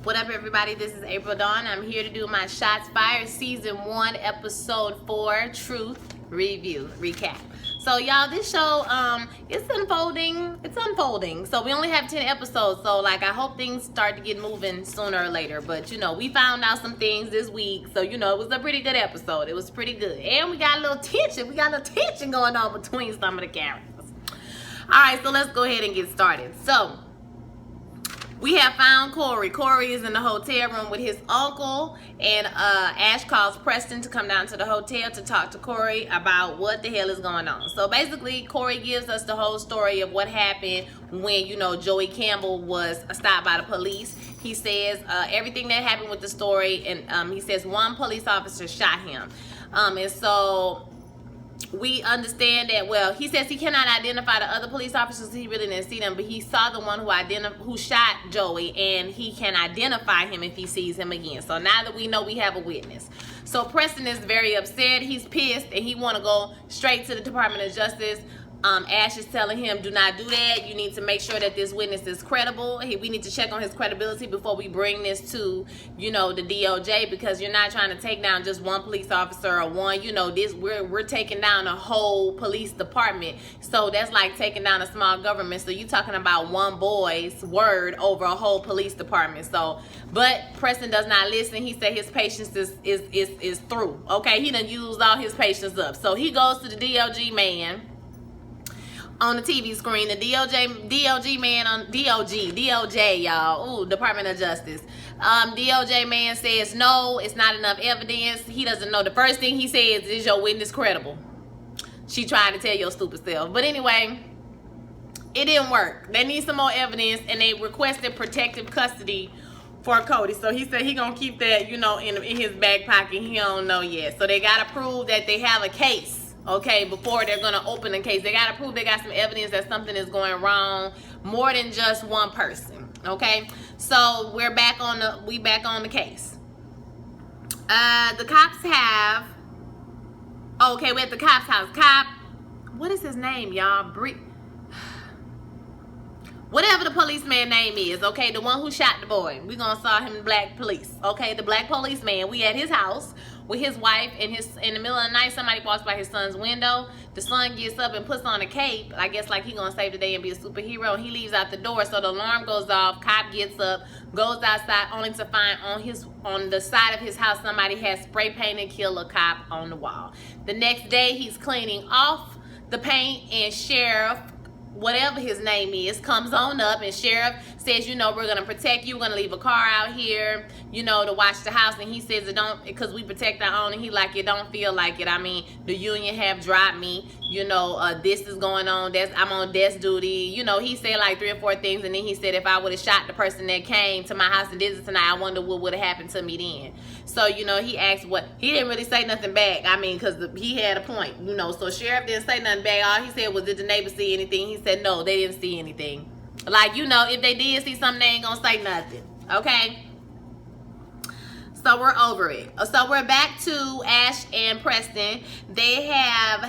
What up, everybody? This is April Dawn. I'm here to do my Shots Fired Season 1, Episode 4 Truth Review Recap. So, y'all, this show, it's unfolding. So, we only have 10 episodes. So, like, I hope things start to get moving sooner or later. But, you know, we found out some things this week. So, you know, it was a pretty good episode. It was pretty good. And we got a little tension. We got a little tension going on between some of the characters. All right, so let's go ahead and get started. So, we have found Corey. Corey is in the hotel room with his uncle, and Ash calls Preston to come down to the hotel to talk to Corey about what the hell is going on. So basically, Corey gives us the whole story of what happened when, you know, Joey Campbell was stopped by the police. He says everything that happened with the story, and he says one police officer shot him. And so we understand that, well, he says he cannot identify the other police officers. He really didn't see them, but he saw the one who shot Joey, and he can identify him if he sees him again. So now that we know, we have a witness. So Preston is very upset. He's pissed, and he want to go straight to the Department of Justice. Ash is telling him, do not do that. You need to make sure that this witness is credible. We need to check on his credibility before we bring this to, you know, the DOJ, because you're not trying to take down just one police officer or one, you know, we're taking down a whole police department. So that's like taking down a small government. So you're talking about one boy's word over a whole police department. So, but Preston does not listen. He said his patience is through. Okay, he done used all his patience up. So he goes to the DOJ man on the TV screen, the DOJ man on DOJ, y'all. Ooh, Department of Justice. DOJ man says no, it's not enough evidence. He doesn't know. The first thing he says is your witness credible. She tried to tell your stupid self. But anyway, it didn't work. They need some more evidence, and they requested protective custody for Cody. So he said he gonna keep that, you know, in his back pocket. He don't know yet. So they gotta prove that they have a case. Okay, before they're gonna open the case, they gotta prove they got some evidence that something is going wrong, more than just one person. Okay, so we're back on the case. The cops have. Okay, we're at the cop's house. What is his name, y'all? Whatever the policeman name is, okay, the one who shot the boy. We're gonna saw him in black police. Okay, the black policeman. We at his house with his wife, and in the middle of the night, somebody walks by his son's window. The son gets up and puts on a cape, I guess like he gonna save the day and be a superhero, and he leaves out the door. So the alarm goes off, cop gets up, goes outside, only to find on the side of his house somebody has spray painted "Kill a Cop" on the wall. The next day he's cleaning off the paint, and Sheriff, whatever his name is, comes on up, and Sheriff says, you know, we're gonna protect you, we're gonna leave a car out here, you know, to watch the house. And he says it don't, because we protect our own. And he like, it don't feel like it. I mean, the union have dropped me, you know, this is going on, I'm on desk duty, you know. He said like 3 or 4 things, and then he said if I would have shot the person that came to my house and did this tonight, I wonder what would have happened to me then. So, you know, he asked he didn't really say nothing back. I mean, because he had a point, you know. So Sheriff didn't say nothing back. All he said was, did the neighbors see anything? He said no, they didn't see anything. Like, you know, if they did see something, they ain't gonna say nothing. Okay, so we're over it. So we're back to Ash and Preston. They have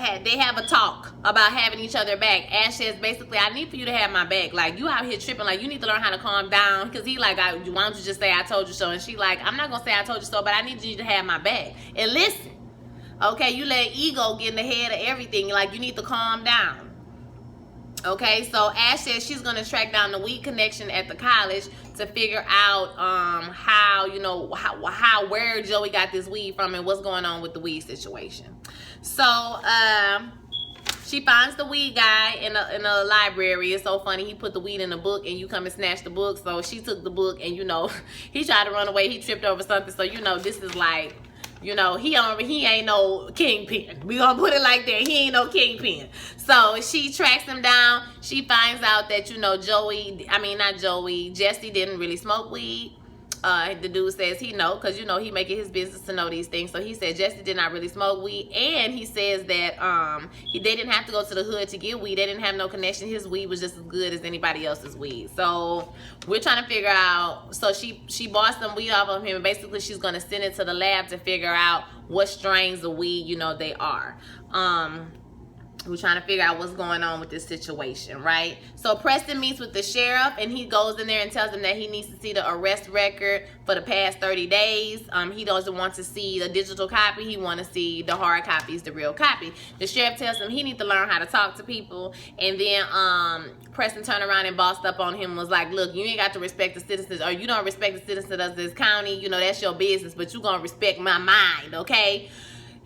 a talk about having each other back. Ash says basically, I need for you to have my back. Like, you out here tripping. Like, you need to learn how to calm down. Because he like, why don't you just say I told you so? And she like, I'm not gonna say I told you so, but I need you to have my back and listen. Okay, you let ego get in the head of everything. Like, you need to calm down. Okay, so Ash says she's gonna track down the weed connection at the college to figure out how, you know, where Joey got this weed from and what's going on with the weed situation. So she finds the weed guy in a library. It's so funny. He put the weed in a book, and you come and snatch the book. So she took the book, and, you know, he tried to run away. He tripped over something. So, you know, this is like, you know, he ain't no kingpin. We gonna put it like that. He ain't no kingpin. So she tracks him down. She finds out that, you know, Jesse didn't really smoke weed. The dude says he know, because, you know, he make it his business to know these things. So he said Jesse did not really smoke weed, and he says that they didn't have to go to the hood to get weed. They didn't have no connection. His weed was just as good as anybody else's weed. So we're trying to figure out. So she bought some weed off of him, and basically she's gonna send it to the lab to figure out what strains of weed, you know, they are. We're trying to figure out what's going on with this situation, right? So Preston meets with the sheriff, and he goes in there and tells him that he needs to see the arrest record for the past 30 days. He doesn't want to see the digital copy. He wants to see the hard copies, the real copy. The sheriff tells him he needs to learn how to talk to people. And then Preston turned around and bossed up on him and was like, look, you ain't got to respect the citizens, or you don't respect the citizens of this county. You know, that's your business, but you gonna respect my mind, okay?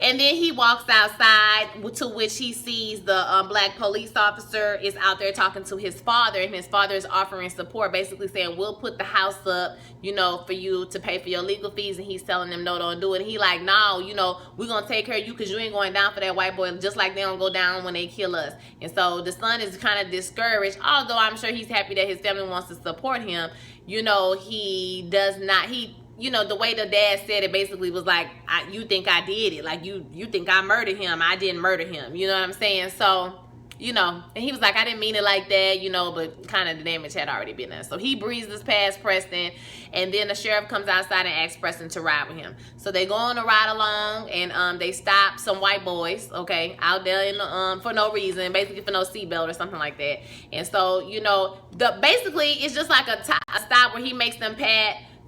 And then he walks outside, to which he sees the black police officer is out there talking to his father, and his father is offering support, basically saying, we'll put the house up, you know, for you to pay for your legal fees. And he's telling them, no, don't do it. And he like, no, you know, we're going to take care of you because you ain't going down for that white boy, just like they don't go down when they kill us. And so the son is kind of discouraged, although I'm sure he's happy that his family wants to support him. You know, he does not, you know, the way the dad said it basically was like, you think I did it. Like, you think I murdered him. I didn't murder him. You know what I'm saying? So, you know, and he was like, I didn't mean it like that, you know, but kind of the damage had already been done. So he breezes past Preston, and then the sheriff comes outside and asks Preston to ride with him. So they go on a ride along, and they stop some white boys, okay, out there in the, for no reason, basically for no seatbelt or something like that. And so, you know, basically it's just like a stop where he makes them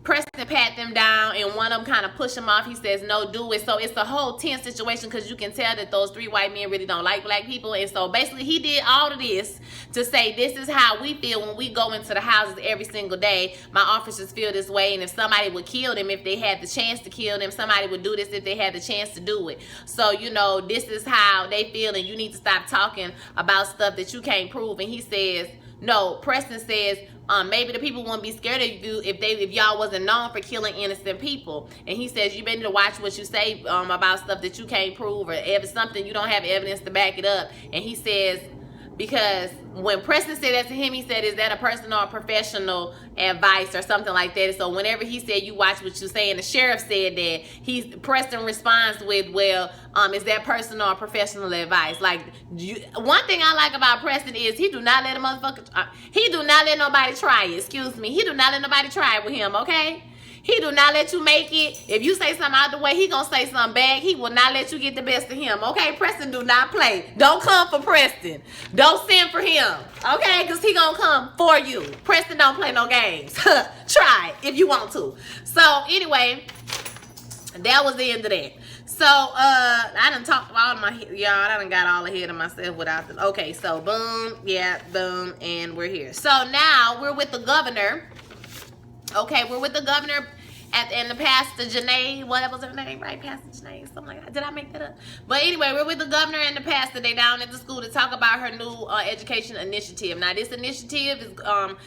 Preston pat them down, and one of them kind of push him off. He says, no, do it. So it's a whole tense situation because you can tell that those three white men really don't like black people. And so basically he did all of this to say, this is how we feel when we go into the houses every single day. My officers feel this way, and if somebody would kill them if they had the chance to kill them, somebody would do this if they had the chance to do it. So, you know, this is how they feel, and you need to stop talking about stuff that you can't prove. And he says, no, Preston says, maybe the people wouldn't be scared of you if y'all wasn't known for killing innocent people. And he says, you better to watch what you say about stuff that you can't prove, or if it's something you don't have evidence to back it up. And he says, because when Preston said that to him, he said, is that a personal or professional advice or something like that? So whenever he said, you watch what you say, and the sheriff said that, Preston responds with, well, is that personal or professional advice? Like, one thing I like about Preston is he do not let a motherfucker, he do not let nobody try it, excuse me. He do not let nobody try it with him, okay? He do not let you make it. If you say something out the way, he gonna say something back. He will not let you get the best of him. Okay, Preston do not play. Don't come for Preston. Don't send for him. Okay, because he gonna come for you. Preston don't play no games. Try it if you want to. So anyway, that was the end of that. So I done talked about all my, y'all, I done got all ahead of myself without this. Okay, so boom, yeah, boom, and we're here. So now we're with the governor. Okay, we're with the governor and the Pastor Janae, what was her name, right? Pastor Janae, something like that. Did I make that up? But anyway, we're with the governor and the pastor. They down at the school to talk about her new education initiative. Now, this initiative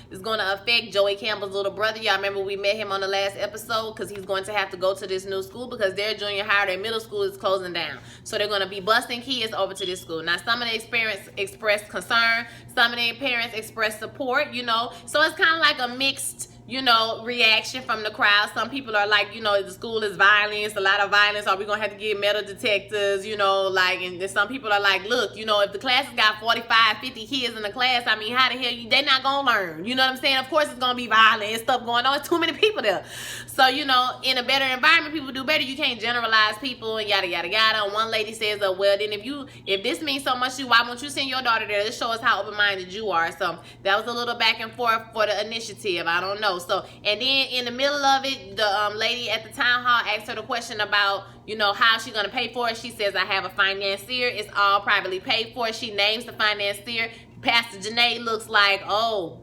is going to affect Joey Campbell's little brother. Y'all remember we met him on the last episode because he's going to have to go to this new school because their junior high, their middle school is closing down. So they're going to be busing kids over to this school. Now, some of the parents expressed concern. Some of the parents expressed support, you know. So it's kind of like a mixed, you know, reaction from the crowd. Some people are like, you know, the school is violence, a lot of violence. Are we going to have to get metal detectors, you know, like, and then some people are like, look, you know, if the class has got 45, 50 kids in the class, I mean, how the hell they're not going to learn? You know what I'm saying? Of course it's going to be violent and stuff going on. It's too many people there. So, you know, in a better environment, people do better. You can't generalize people and yada, yada, yada. And one lady says, well, then if this means so much to you, why won't you send your daughter there? This shows how open-minded you are. So that was a little back and forth for the initiative. I don't know. So, and then in the middle of it, the lady at the town hall asked her the question about, you know, how she gonna pay for it. She says, I have a financier. It's all privately paid for. She names the financier. Pastor Janae looks like, oh,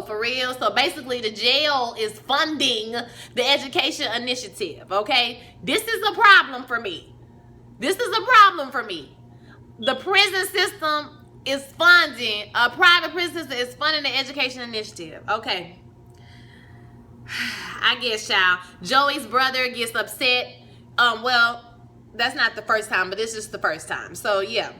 for real? So basically the jail is funding the education initiative, okay? This is a problem for me. This is a problem for me. The prison system is funding, a private prison system is funding the education initiative, okay? I guess, y'all. Joey's brother gets upset. Well, that's not the first time, but this is the first time. So, yeah.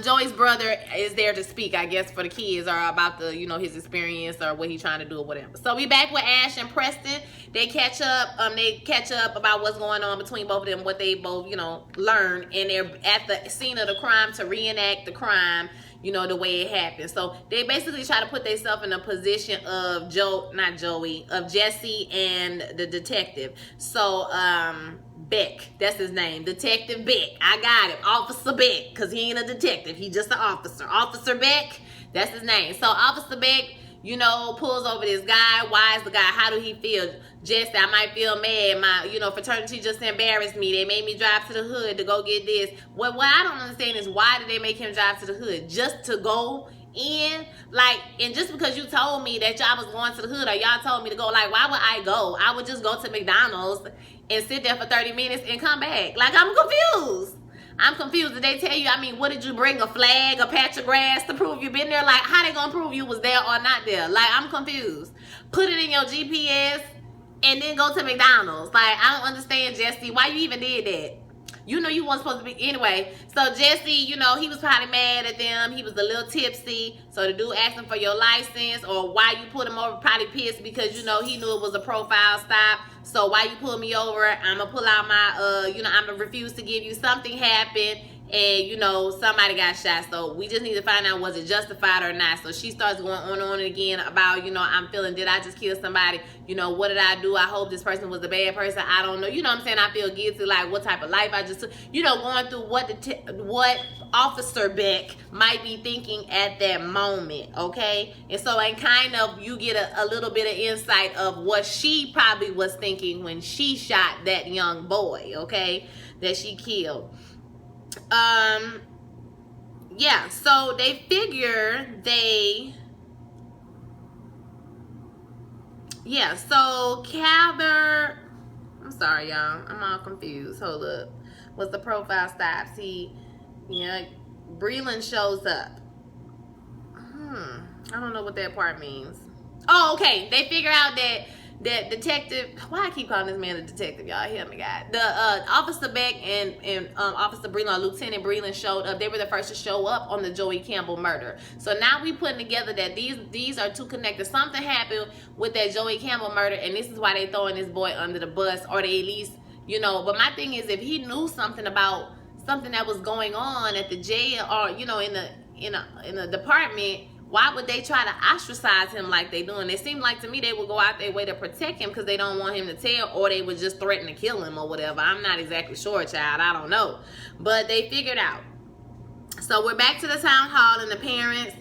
Joey's brother is there to speak, I guess, for the kids or about the, you know, his experience or what he's trying to do or whatever. So we back with Ash and Preston. They catch up about what's going on between both of them, what they both, you know, learned, and they're at the scene of the crime to reenact the crime, you know, the way it happened. So they basically try to put themselves in a position of Jesse and the detective. So Beck. That's his name. Detective Beck. I got him. Officer Beck. Because he ain't a detective. He just an officer. Officer Beck. That's his name. So Officer Beck, you know, pulls over this guy. Why is the guy? How do he feel? Jesse, I might feel mad. My, you know, fraternity just embarrassed me. They made me drive to the hood to go get this. What I don't understand is why did they make him drive to the hood? Just to go in? Like, and just because you told me that y'all was going to the hood or y'all told me to go, like, why would I go? I would just go to McDonald's and sit there for 30 minutes and come back. Like, I'm confused. I'm confused. Did they tell you, I mean, what did you bring? A flag, a patch of grass to prove you been there? Like, how they gonna prove you was there or not there? Like, I'm confused. Put it in your GPS and then go to McDonald's. Like, I don't understand, Jesse. Why you even did that? You know you weren't supposed to be. Anyway, so Jesse, you know, he was probably mad at them. He was a little tipsy. So the dude asked him for your license or why you put him over, probably pissed because, you know, he knew it was a profile stop. So why you pull me over? I'm going to pull out my, you know, I'm going to refuse to give you. Something happened and, you know, somebody got shot. So we just need to find out was it justified or not. So she starts going on and on again about, you know, I'm feeling, did I just kill somebody? You know, what did I do? I hope this person was a bad person. I don't know. You know what I'm saying? I feel guilty. Like, what type of life I just took. You know, going through what Officer Beck might be thinking at that moment, okay? And so, and kind of, you get a little bit of insight of what she probably was thinking when she shot that young boy, okay? That she killed. Yeah, so they figure yeah, so Calvert, I'm sorry, y'all, I'm all confused. Hold up. Was the profile stops? He, yeah, Breland shows up. I don't know what that part means. Oh, okay. They figure out that detective, why I keep calling this man a detective, y'all, help me God. The Officer Beck and Officer Breland, Lieutenant Breland showed up. They were the first to show up on the Joey Campbell murder. So now we putting together that these are two connected. Something happened with that Joey Campbell murder, and this is why they throwing this boy under the bus, or they at least, you know. But my thing is, if he knew something about something that was going on at the jail, or, you know, in the department, why would they try to ostracize him like they doing? It seemed like to me they would go out their way to protect him because they don't want him to tell, or they would just threaten to kill him or whatever. I'm not exactly sure, child. I don't know. But they figured out. So we're back to the town hall, and the parents,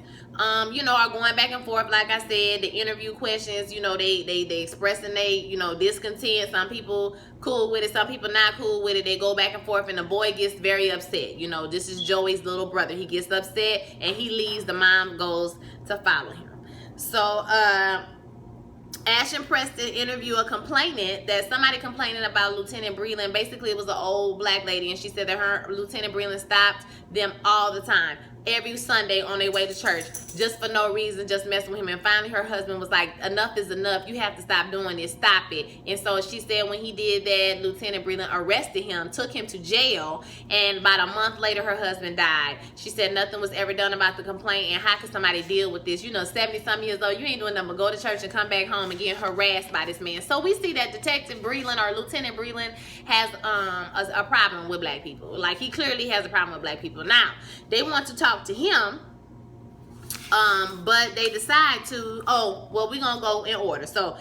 you know, are going back and forth. Like I said, the interview questions, you know, they expressing they, you know, discontent. Some people cool with it, some people not cool with it. They go back and forth, and the boy gets very upset. You know, this is Joey's little brother. He gets upset and he leaves. The mom goes to follow him. So Ashton Preston interviewed a complainant that somebody complaining about Lieutenant Breland. Basically, it was an old black lady, and she said that her Lieutenant Breland stopped them all the time, every Sunday on their way to church, just for no reason, just messing with him. And finally her husband was like, enough is enough, you have to stop doing this, stop it. And so she said when he did that, Lieutenant Breland arrested him, took him to jail, and about a month later her husband died. She said nothing was ever done about the complaint, and how could somebody deal with this? You know, 70-some years old, you ain't doing nothing but go to church and come back home and get harassed by this man. So we see that Detective Breland, or Lieutenant Breland, has a problem with black people. Like, he clearly has a problem with black people. Now they want to talk to him, but they decide to, oh, well, we're gonna go in order. So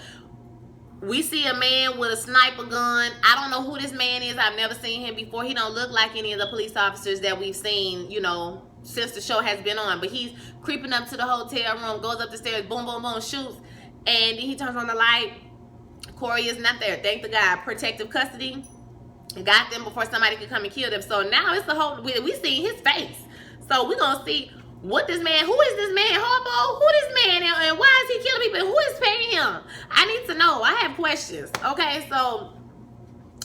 we see a man with a sniper gun. I don't know who this man is. I've never seen him before. He don't look like any of the police officers that we've seen, you know, since the show has been on. But he's creeping up to the hotel room, goes up the stairs, boom, boom, boom, shoots, and then he turns on the light. Corey is not there. Thank the God. Protective custody. Got them before somebody could come and kill them. So now it's the whole, we see his face. So we're going to see what this man, who is this man, Harpo? Who this man, and why is he killing people? And who is paying him? I need to know. I have questions. Okay, so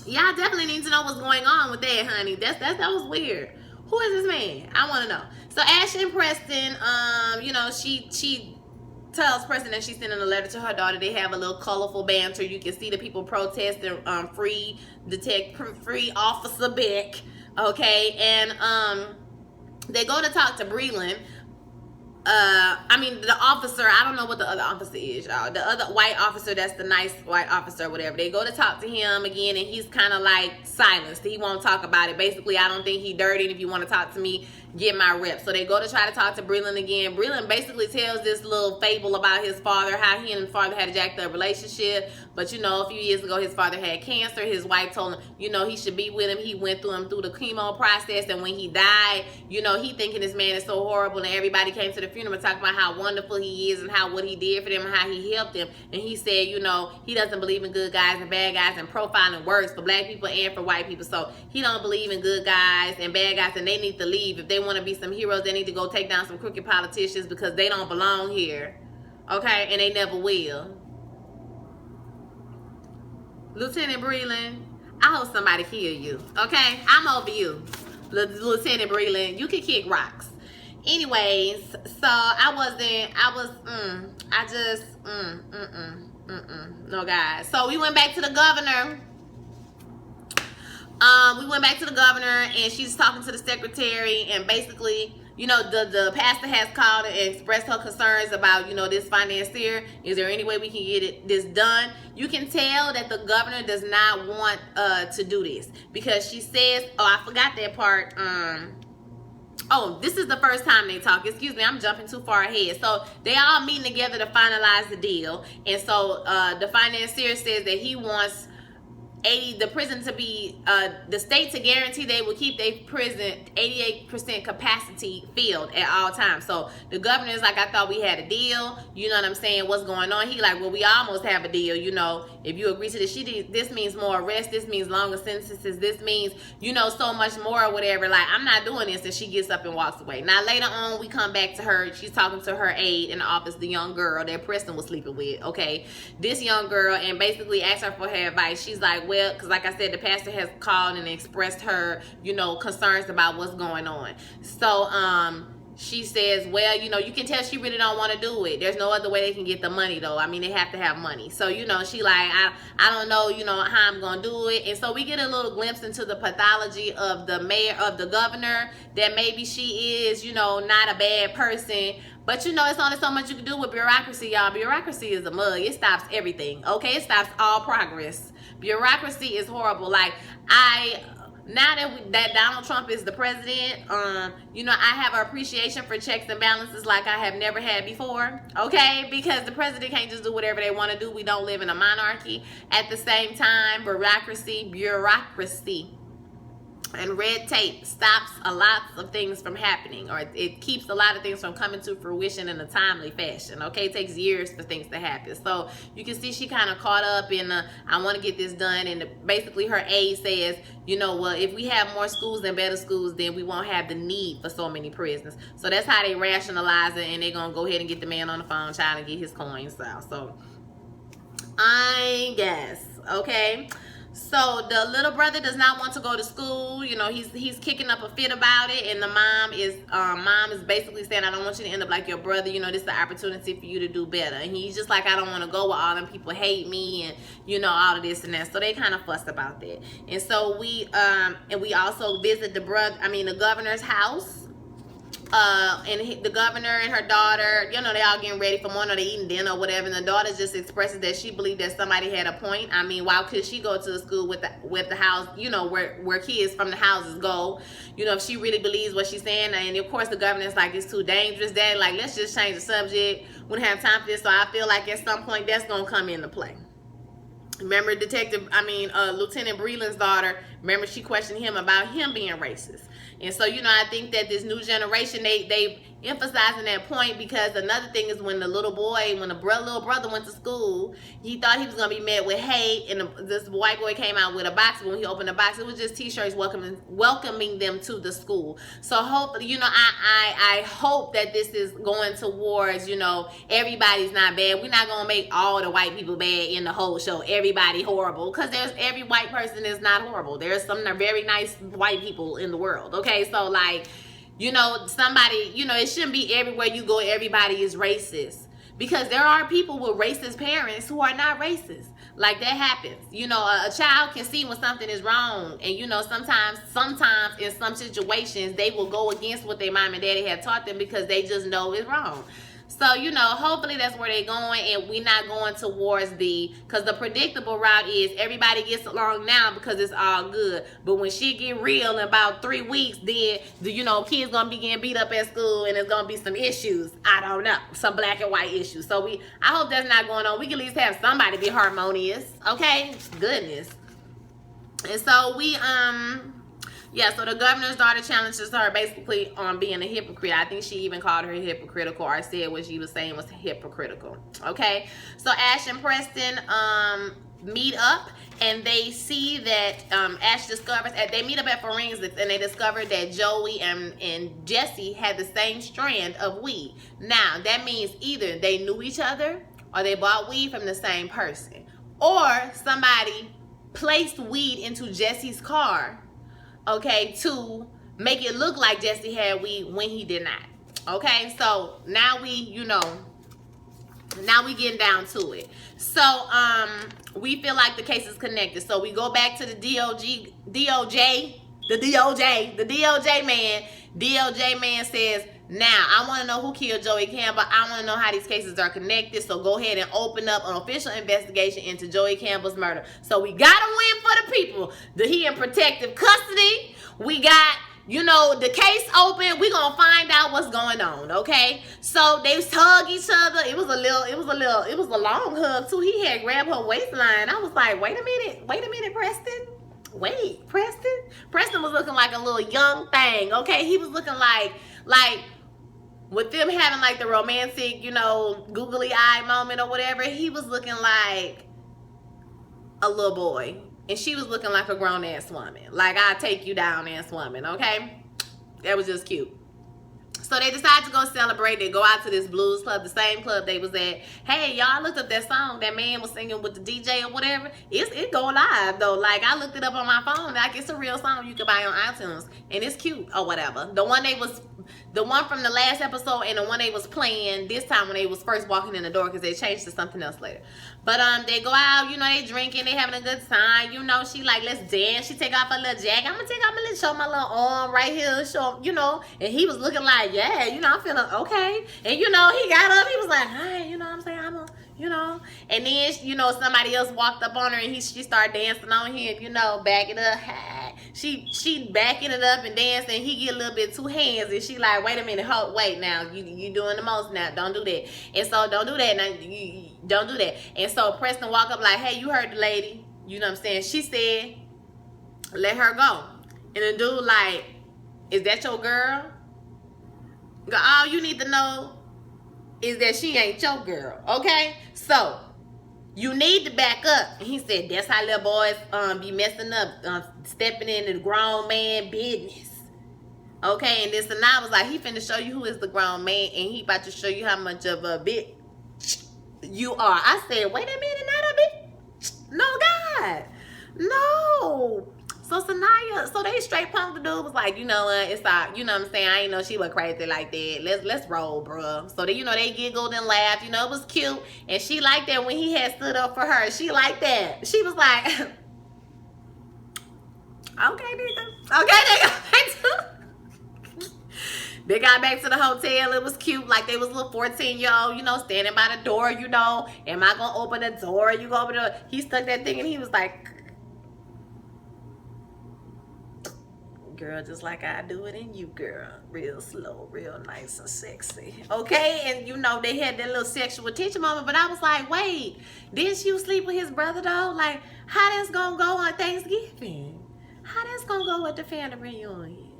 y'all definitely need to know what's going on with that, honey. That was weird. Who is this man? I want to know. So Ashton Preston, you know, she tells Preston that she's sending a letter to her daughter. They have a little colorful banter. You can see the people protesting, free Officer Beck. Okay, and they go to talk to Breland. I mean, the officer, I don't know what the other officer is, y'all. The other white officer, that's the nice white officer or whatever. They go to talk to him again, and he's kind of like silenced. He won't talk about it. Basically, I don't think he dirty. If you want to talk to me, get my rep. So they go to try to talk to Breland again. Breland basically tells this little fable about his father, how he and his father had a jacked up relationship. But, you know, a few years ago, his father had cancer. His wife told him, you know, he should be with him. He went through the chemo process. And when he died, you know, he thinking this man is so horrible. And everybody came to the funeral talking about how wonderful he is and how what he did for them and how he helped them. And he said, you know, he doesn't believe in good guys and bad guys, and profiling works for black people and for white people. So he don't believe in good guys and bad guys, and they need to leave. If they want to be some heroes, they need to go take down some crooked politicians because they don't belong here. Okay? And they never will. Lieutenant Breland, I hope somebody kill you. Okay? I'm over you. Lieutenant Breland, you can kick rocks. Anyways, so no, guys. So we went back to the governor. We went back to the governor, and she's talking to the secretary, and basically, you know, the pastor has called and expressed her concerns about, you know, this financier. Is there any way we can get this done? You can tell that the governor does not want to do this, because she says, oh, I forgot that part. Oh, this is the first time they talk. Excuse me, I'm jumping too far ahead. So they all meeting together to finalize the deal. And so the financier says that he wants the prison to be, the state to guarantee they will keep their prison 88% capacity filled at all times. So the governor is like, I thought we had a deal. You know what I'm saying? What's going on? He like, well, we almost have a deal. You know, if you agree to this, this means more arrests. This means longer sentences. This means, you know, so much more or whatever. Like, I'm not doing this. And she gets up and walks away. Now, later on, we come back to her. She's talking to her aide in the office, the young girl that Preston was sleeping with. Okay. This young girl, and basically asked her for her advice. She's like, well, because like I said, the pastor has called and expressed her, you know, concerns about what's going on. So she says, well, you know, you can tell she really don't want to do it. There's no other way they can get the money, though. I mean, they have to have money. So, you know, she like, I don't know, you know, how I'm going to do it. And so we get a little glimpse into the pathology of the mayor, of the governor, that maybe she is, you know, not a bad person. But, you know, it's only so much you can do with bureaucracy, y'all. Bureaucracy is a mug. It stops everything, okay? It stops all progress. Bureaucracy is horrible. Like, now that Donald Trump is the president, you know, I have an appreciation for checks and balances like I have never had before, okay? Because the president can't just do whatever they want to do. We don't live in a monarchy. At the same time, bureaucracy, and red tape stops a lot of things from happening, or it keeps a lot of things from coming to fruition in a timely fashion, okay? It takes years for things to happen. So you can see she kind of caught up in I want to get this done, and basically her aide says, you know, well, if we have more schools and better schools, then we won't have the need for so many prisons. So that's how they rationalize it, and they're going to go ahead and get the man on the phone, child, and get his coins out. So I guess, okay? So the little brother does not want to go to school. You know, he's kicking up a fit about it, and the mom is basically saying, I don't want you to end up like your brother. You know, this is the opportunity for you to do better. And he's just like, I don't want to go where all them people hate me, and you know, all of this and that. So they kind of fuss about that. And so we also visit the governor's house. And the governor and her daughter, you know, they all getting ready for morning, or they eating dinner or whatever, and the daughter just expresses that she believed that somebody had a point. I mean, why could she go to the school with the house, you know, where kids from the houses go, you know, if she really believes what she's saying? And of course the governor's like, it's too dangerous, Dad, like, let's just change the subject, we don't have time for this. So I feel like at some point that's gonna come into play. Remember Lieutenant Breland's daughter, remember she questioned him about him being racist. And so, you know, I think that this new generation, they emphasizing that point, because another thing is when the little brother went to school, he thought he was going to be met with hate, and this white boy came out with a box. When he opened the box, it was just t-shirts welcoming them to the school. So hopefully, you know, I hope that this is going towards, you know, everybody's not bad. We're not going to make all the white people bad in the whole show, everybody horrible, because every white person is not horrible. There's some very nice white people in the world, okay? So, like, you know, somebody, you know, it shouldn't be everywhere you go everybody is racist, because there are people with racist parents who are not racist. Like, that happens. You know, a child can see when something is wrong, and you know, sometimes in some situations they will go against what their mom and daddy have taught them because they just know it's wrong. So, you know, hopefully that's where they're going, and we're not going towards because the predictable route is everybody gets along now because it's all good. But when shit get real in about 3 weeks, then, you know, kids going to be getting beat up at school, and there's going to be some issues. I don't know. Some black and white issues. So I hope that's not going on. We can at least have somebody be harmonious. Okay? Goodness. And so yeah, so the governor's daughter challenges her basically on being a hypocrite. I think she even called her hypocritical, or said what she was saying was hypocritical. Okay, so Ash and Preston meet up, and they see that Ash discovers, they meet up at Forensics, and they discover that Joey and Jesse had the same strand of weed. Now, that means either they knew each other, or they bought weed from the same person, or somebody placed weed into Jesse's car, okay, to make it look like Jesse had weed when he did not. Okay, so now we getting down to it. So we feel like the case is connected. So we go back to the DOJ man. DOJ man says, now I want to know who killed Joey Campbell. I want to know how these cases are connected. So go ahead and open up an official investigation into Joey Campbell's murder. So we got to win for the people. He in protective custody. We got, you know, the case open. We're going to find out what's going on, okay? So they hug each other. It was a long hug too. He had grabbed her waistline. I was like, wait a minute, Preston. Wait, Preston? Preston was looking like a little young thing, okay? He was looking like with them having like the romantic, you know, googly eye moment or whatever, he was looking like a little boy. And she was looking like a grown ass woman. Like, I'll take you down ass woman, okay? That was just cute. So they decide to go celebrate. They go out to this blues club, the same club they was at. Hey, y'all looked up that song that man was singing with the DJ or whatever. It go live though. Like, I looked it up on my phone. Like, it's a real song you can buy on iTunes, and it's cute or whatever. The one from the last episode and the one they was playing this time when they was first walking in the door, because they changed to something else later. But they go out, you know, they drinking, they having a good time. You know, she like, let's dance. She take off her little jacket. I'm gonna take off my little, show my little arm right here, show, you know. And he was looking like, yeah, you know, I'm feeling okay. And you know, he got up, he was like, hi, you know what I'm saying? You know. And then, you know, somebody else walked up on her, and she started dancing on him, you know, backing up. She backing it up and dancing. He get a little bit 2 hands, and she like, wait a minute, wait now, you doing the most now. Don't do that. And so don't do that now. You don't do that. And so Preston walk up like, hey, you heard the lady. You know what I'm saying? She said, let her go. And the dude like, is that your girl? All you need to know is that she ain't your girl, okay? So you need to back up. And he said, that's how little boys be messing up, stepping into the grown man business. Okay, and and I was like, he finna show you who is the grown man, and he about to show you how much of a bitch you are. I said, wait a minute, not a bitch. No, God. No. So Sanaya, so they straight punked the dude, was like, you know what, it's all, you know what I'm saying, I ain't know she was crazy like that. Let's roll, bruh. So they, you know, they giggled and laughed, you know, it was cute. And she liked that when he had stood up for her. She liked that. She was like, okay, nigga. Okay, nigga. They got back to the hotel. It was cute. Like, they was a little 14-year-old, you know, standing by the door, you know. Am I going to open the door? You go open the door. He stuck that thing, and he was like, girl, just like I do it in you, girl. Real slow, real nice and sexy. Okay? And, you know, they had that little sexual tension moment. But I was like, wait, didn't you sleep with his brother, though? Like, how that's going to go on Thanksgiving? How that's going to go with the family reunion?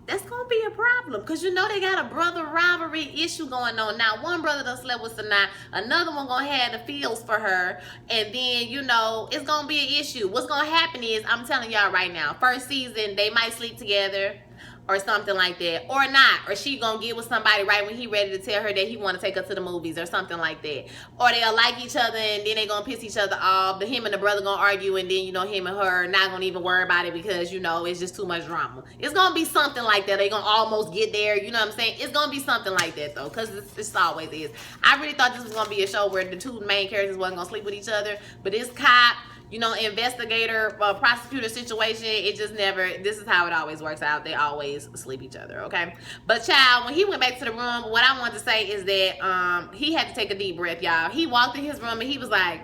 That's going to be a problem, because you know they got a brother rivalry issue going on. Now, one brother done slept with Sanaa, another one going to have the feels for her, and then, you know, it's going to be an issue. What's going to happen is, I'm telling y'all right now, first season, they might sleep together or something like that, or not, or she going to get with somebody right when he ready to tell her that he want to take her to the movies or something like that, or they'll like each other and then they going to piss each other off. Him and the brother going to argue, and then, you know, him and her not going to even worry about it because, you know, it's just too much drama. It's going to be something like that. They going to almost get there, you know what I'm saying? It's going to be something like that, though, because this always is. I really thought this was going to be a show where the 2 main characters wasn't going to sleep with each other, but this cop, investigator, prosecutor situation. It just never, this is how it always works out. They always sleep each other, okay? But child, when he went back to the room, what I wanted to say is that he had to take a deep breath, y'all. He walked in his room and he was like,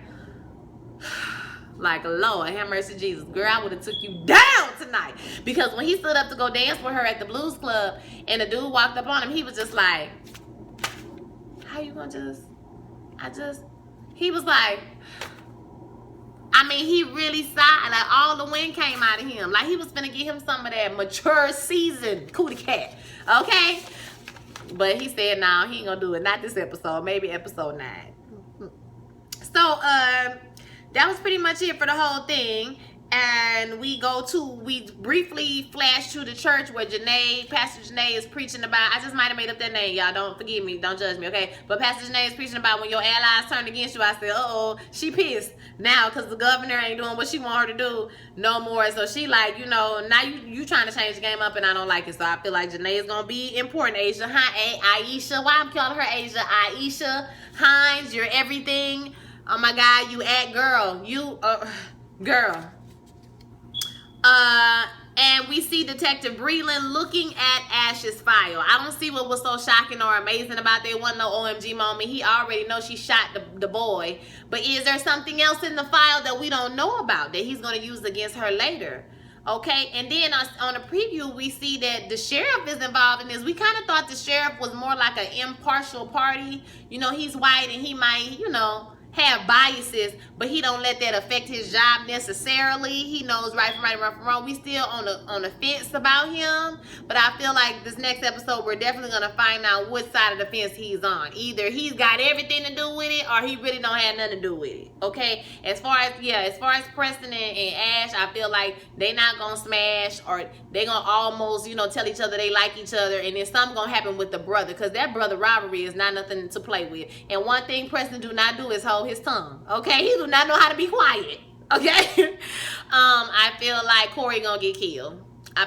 Lord, have mercy, Jesus. Girl, I would have took you down tonight. Because when he stood up to go dance with her at the Blues Club and the dude walked up on him, he was just like, how you gonna he was like, I mean, he really sighed. Like, all the wind came out of him. Like, he was finna get him some of that mature seasoned cootie cat. Okay? But he said, nah, he ain't gonna do it. Not this episode. Maybe episode 9. So, that was pretty much it for the whole thing. And we briefly flash to the church where Pastor Janae is preaching about, I just might have made up that name, y'all. Don't forgive me. Don't judge me, okay? But Pastor Janae is preaching about when your allies turned against you. I said, uh-oh, she pissed now because the governor ain't doing what she want her to do no more. So she like, now you trying to change the game up and I don't like it. So I feel like Janae is going to be important. Asia, Aisha. Why I'm calling her Asia? Aisha Hines, you're everything. Oh my God, you girl. You, girl. And we see Detective Breland looking at Ash's file. I don't see what was so shocking or amazing about that. Wasn't no OMG moment. He already knows she shot the boy. But is there something else in the file that we don't know about that he's going to use against her later? Okay, and then on the preview, we see that the sheriff is involved in this. We kind of thought the sheriff was more like an impartial party. He's white and he might, have biases, but he don't let that affect his job necessarily. He knows right from right and wrong from wrong. We still on the fence about him, but I feel like this next episode we're definitely gonna find out which side of the fence he's on. Either he's got everything to do with it, or he really don't have nothing to do with it. Okay. As far as Preston and Ash, I feel like they not gonna smash, or they gonna almost tell each other they like each other, and then something gonna happen with the brother, because that brother rivalry is not nothing to play with. And one thing Preston do not do is hold his tongue. Okay, he do not know how to be quiet. Okay. I feel like Corey gonna get killed. I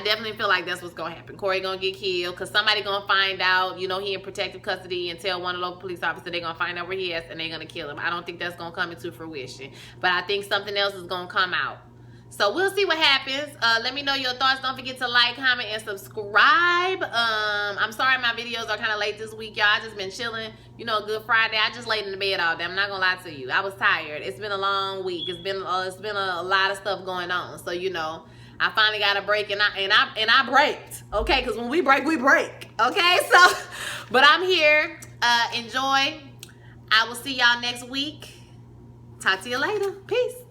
definitely feel like that's what's gonna happen. Corey gonna get killed because somebody gonna find out, he in protective custody, and tell one of the local police officers. They're gonna find out where he is and they're gonna kill him. I don't think that's gonna come into fruition, but I think something else is gonna come out. So we'll see what happens. Let me know your thoughts. Don't forget to like, comment, and subscribe. I'm sorry my videos are kind of late this week, y'all. I just been chilling. Good Friday. I just laid in the bed all day. I'm not gonna lie to you. I was tired. It's been a long week. It's been a lot of stuff going on. So I finally got a break, and I braked. Okay, because when we break, we break. Okay, so but I'm here. Enjoy. I will see y'all next week. Talk to you later. Peace.